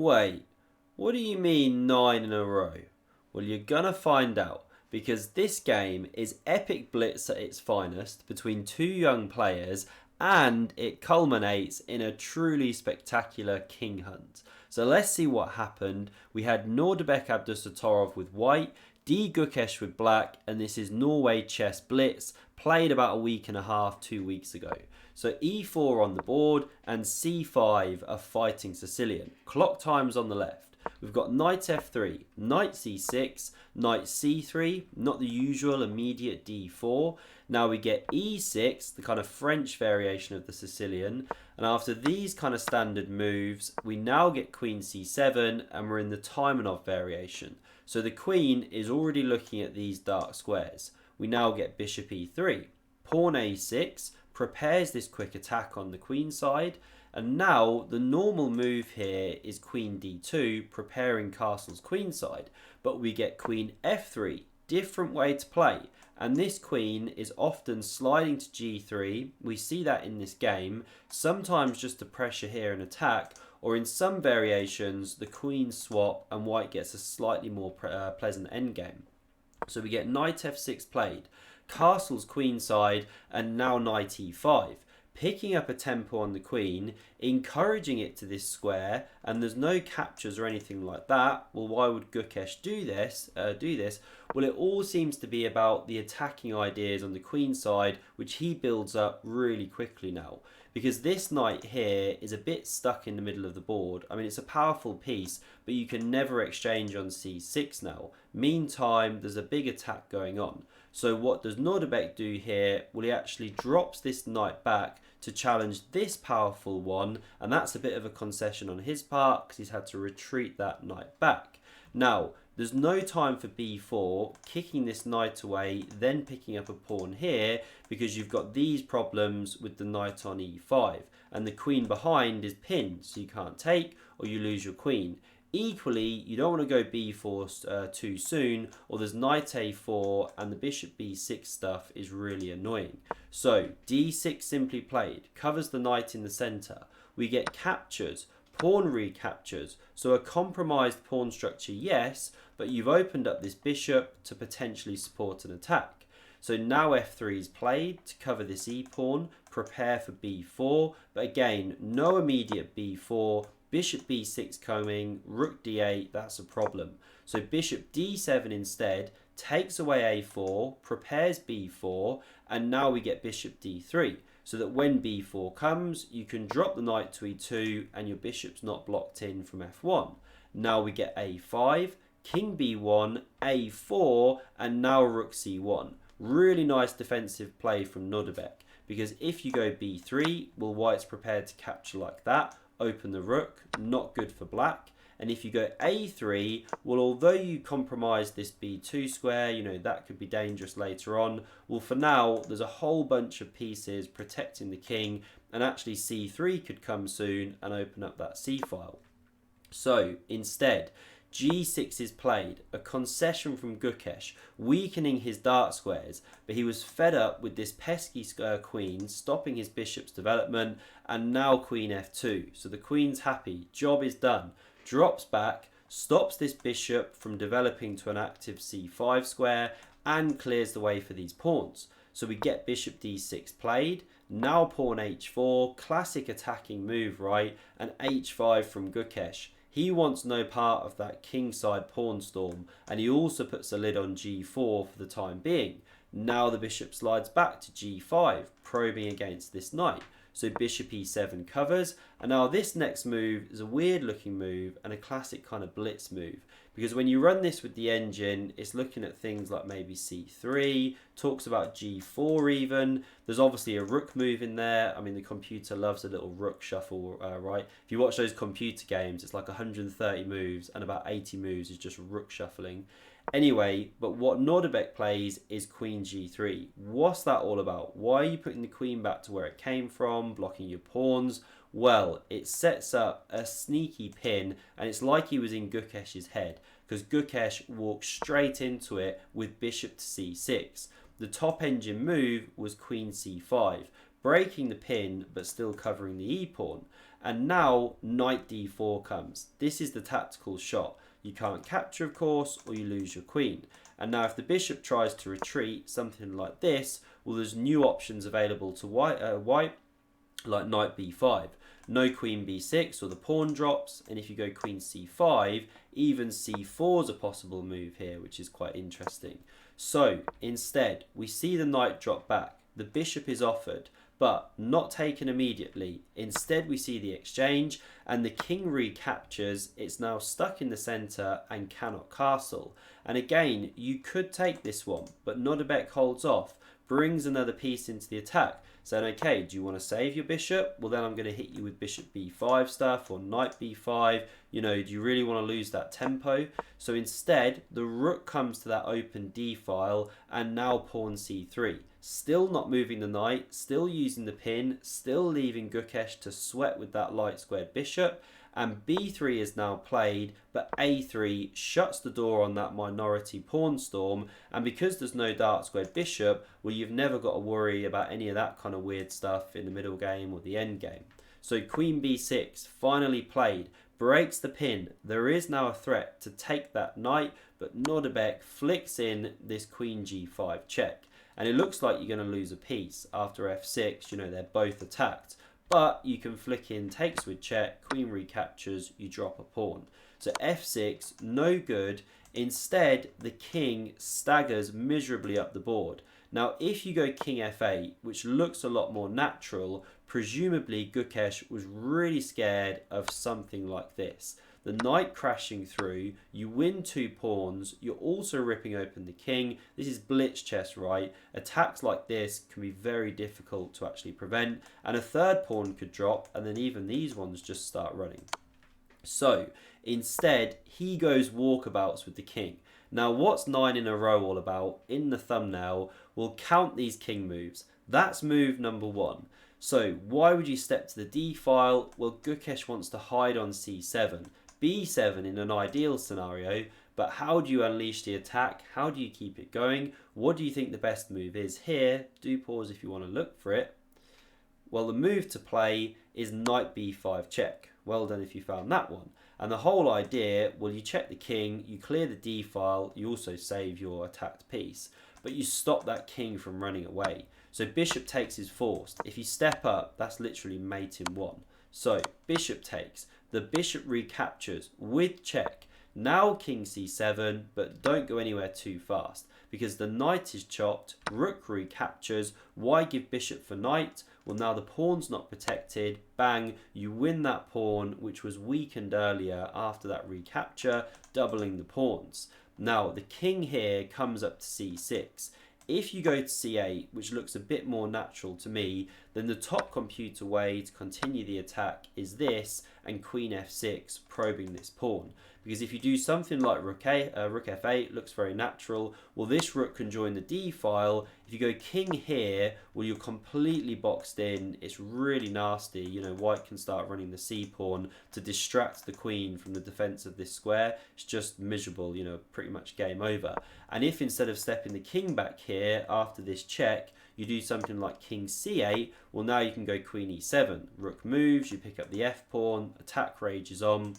Wait, what do you mean 9 in a row? Well, you're gonna find out, because this game is epic blitz at its finest between two young players, and it culminates in a truly spectacular king hunt. So let's see what happened. We had Nodirbek Abddussattorov with white, Gukesh with black, and this is Norway chess blitz, played about a week and a half, 2 weeks ago. So e4 on the board and c5 a fighting Sicilian. Clock time's on the left. We've got knight f3, knight c6, knight c3, not the usual immediate d4. Now we get e6, the kind of French variation of the Sicilian. And after these kind of standard moves, we now get queen c7 and we're in the Taimanov variation. So the queen is already looking at these dark squares. We now get bishop e3, pawn a6, prepares this quick attack on the queen side. And now the normal move here is queen d2, preparing castle's queen side. But we get queen f3, different way to play. And this queen is often sliding to g3. We see that in this game, sometimes just to pressure here and attack, or in some variations, the queen swap and white gets a slightly more pleasant endgame. So we get knight f6 played, castle's queen side, and now knight e5. Picking up a tempo on the queen, encouraging it to this square, and there's no captures or anything like that. Well, why would Gukesh do this? Well, it all seems to be about the attacking ideas on the queen side, which he builds up really quickly now. Because this knight here is a bit stuck in the middle of the board. I mean, it's a powerful piece, but you can never exchange on c6 now. Meantime, there's a big attack going on. So what does Nodirbek do here? Well, he actually drops this knight back to challenge this powerful one, and that's a bit of a concession on his part because he's had to retreat that knight back. Now, there's no time for b4, kicking this knight away, then picking up a pawn here, because you've got these problems with the knight on e5, and the queen behind is pinned, so you can't take or you lose your queen. Equally, you don't want to go b4 too soon, or there's knight a4 and the bishop b6 stuff is really annoying. So d6 simply played, covers the knight in the center. We get captures, pawn recaptures, so a compromised pawn structure, yes, but you've opened up this bishop to potentially support an attack. So now f3 is played to cover this e-pawn, prepare for b4, but again, no immediate b4, bishop b6 coming, rook d8, that's a problem. So bishop d7 instead, takes away a4, prepares b4, and now we get bishop d3. So that when b4 comes, you can drop the knight to e2 and your bishop's not blocked in from f1. Now we get a5, king b1, a4, and now rook c1. Really nice defensive play from Nodirbek, because if you go b3, well, white's prepared to capture like that, open the rook, not good for black. And if you go a3, well, although you compromise this b2 square, you know, that could be dangerous later on. Well, for now, there's a whole bunch of pieces protecting the king, and actually c3 could come soon and open up that c-file. So instead, g6 is played, a concession from Gukesh, weakening his dark squares, but he was fed up with this pesky queen, stopping his bishop's development, and now queen f2. So the queen's happy, job is done, drops back, stops this bishop from developing to an active c5 square, and clears the way for these pawns. So we get bishop d6 played, now pawn h4, classic attacking move, right, and h5 from Gukesh. He wants no part of that kingside pawn storm, and he also puts a lid on g4 for the time being. Now the bishop slides back to g5, probing against this knight. So bishop e7 covers, and now this next move is a weird looking move and a classic kind of blitz move, because when you run this with the engine, it's looking at things like maybe c3, talks about g4 even. There's obviously a rook move in there. I mean, the computer loves a little rook shuffle, right? If you watch those computer games, it's like 130 moves and about 80 moves is just rook shuffling. Anyway, but what Nodirbek plays is queen g3. What's that all about? Why are you putting the queen back to where it came from, blocking your pawns? Well, it sets up a sneaky pin, and it's like he was in Gukesh's head, because Gukesh walked straight into it with bishop to c6. The top engine move was queen c5, breaking the pin but still covering the e-pawn. And now knight d4 comes. This is the tactical shot. You can't capture, of course, or you lose your queen. And now if the bishop tries to retreat, something like this, well, there's new options available to white, like knight b5. No queen b6 or the pawn drops, and if you go queen c5, even c4 is a possible move here, which is quite interesting. So instead, we see the knight drop back. The bishop is offered, but not taken immediately. Instead, we see the exchange, and the king recaptures. It's now stuck in the center and cannot castle. And again, you could take this one, but Nodirbek holds off, brings another piece into the attack, saying, okay, do you want to save your bishop? Well, then I'm going to hit you with bishop b5 stuff or knight b5. You know, do you really want to lose that tempo? So instead, the rook comes to that open d file, and now pawn c3. Still not moving the knight, still using the pin, still leaving Gukesh to sweat with that light squared bishop. And b3 is now played, but a3 shuts the door on that minority pawn storm. And because there's no dark squared bishop, well, you've never got to worry about any of that kind of weird stuff in the middle game or the end game. So queen b6 finally played, breaks the pin. There is now a threat to take that knight, but Nodirbek flicks in this queen g5 check. And it looks like you're going to lose a piece after f6. You know, they're both attacked. But you can flick in takes with check, queen recaptures, you drop a pawn. So f6, no good. Instead, the king staggers miserably up the board. Now, if you go king f8, which looks a lot more natural, presumably Gukesh was really scared of something like this. The knight crashing through, you win 2 pawns, you're also ripping open the king. This is Blitz chess, right? Attacks like this can be very difficult to actually prevent, and a third pawn could drop, and then even these ones just start running. So instead, he goes walkabouts with the king. Now, what's 9 in a row all about? In the thumbnail, we'll count these king moves. That's move number 1. So why would you step to the d file? Well, Gukesh wants to hide on c7. b7 in an ideal scenario, but how do you unleash the attack? How do you keep it going? What do you think the best move is here? Do pause if you want to look for it. Well, the move to play is knight b5 check. Well done if you found that one. And the whole idea, well, you check the king, you clear the d file, you also save your attacked piece, but you stop that king from running away. So bishop takes is forced. If you step up, that's literally mate in 1. So bishop takes. The bishop recaptures with check. Now king c7, but don't go anywhere too fast because the knight is chopped, rook recaptures. Why give bishop for knight? Well, now the pawn's not protected. Bang, you win that pawn, which was weakened earlier after that recapture, doubling the pawns. Now the king here comes up to c6. If you go to c8, which looks a bit more natural to me, then the top computer way to continue the attack is this, and queen f6 probing this pawn. Because if you do something like rook f8, looks very natural. Well, this rook can join the d file. If you go king here, well, you're completely boxed in. It's really nasty. You know, white can start running the c pawn to distract the queen from the defense of this square. It's just miserable, you know, pretty much game over. And if instead of stepping the king back here after this check, you do something like king c8, well, now you can go queen e7. Rook moves, you pick up the f pawn, attack rages on.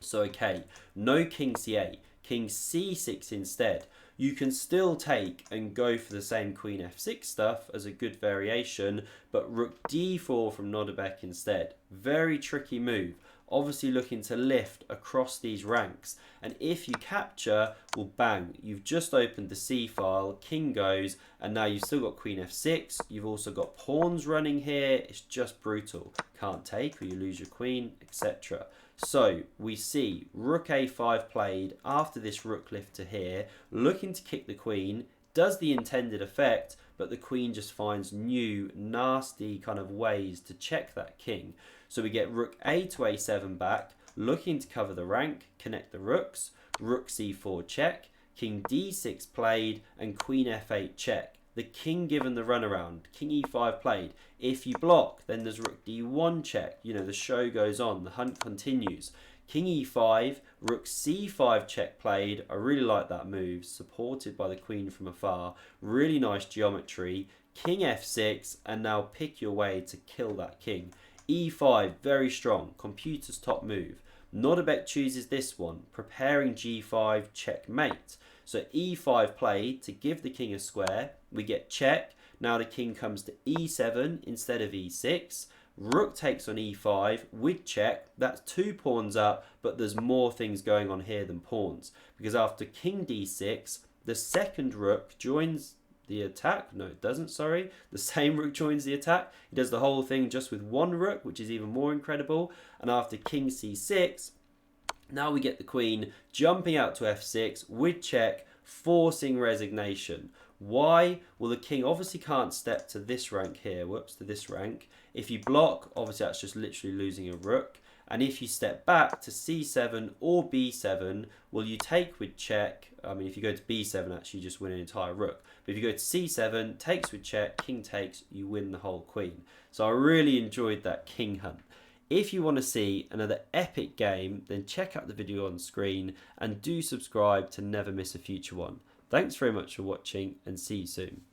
So okay, no king c8, king c6 instead. You can still take and go for the same queen f6 stuff as a good variation, but rook d4 from Nodirbek instead. Very tricky move. Obviously looking to lift across these ranks. And if you capture, well, bang, you've just opened the c file, king goes, and now you've still got queen f6. You've also got pawns running here. It's just brutal. Can't take or you lose your queen, etc. So we see rook a5 played after this rook lift to here, looking to kick the queen, does the intended effect, but the queen just finds new nasty kind of ways to check that king. So we get rook a to a7 back, looking to cover the rank, connect the rooks, rook c4 check, king d6 played, and queen f8 check. The king given the runaround, king e5 played. If you block, then there's rook d1 check. You know, the show goes on, the hunt continues. King e5, rook c5 check played. I really like that move, supported by the queen from afar. Really nice geometry. King f6, and now pick your way to kill that king. E5, very strong, computer's top move. Nodirbek chooses this one, preparing G5, checkmate. So E5 played to give the king a square. We get check. Now the king comes to E7 instead of E6. Rook takes on E5 with check. That's 2 pawns up, but there's more things going on here than pawns. Because after king D6, the second rook joins the attack. No, it doesn't, sorry. The same rook joins the attack. He does the whole thing just with 1 rook, which is even more incredible. And after king C6, now we get the queen jumping out to F6 with check, forcing resignation. Why? Well, the king obviously can't step to this rank here. Whoops, to this rank. If you block, obviously that's just literally losing a rook. And if you step back to C7 or B7, well, you take with check. I mean, if you go to B7, actually you just win an entire rook. But if you go to C7, takes with check, king takes, you win the whole queen. So I really enjoyed that king hunt. If you want to see another epic game, then check out the video on screen and do subscribe to never miss a future one. Thanks very much for watching and see you soon.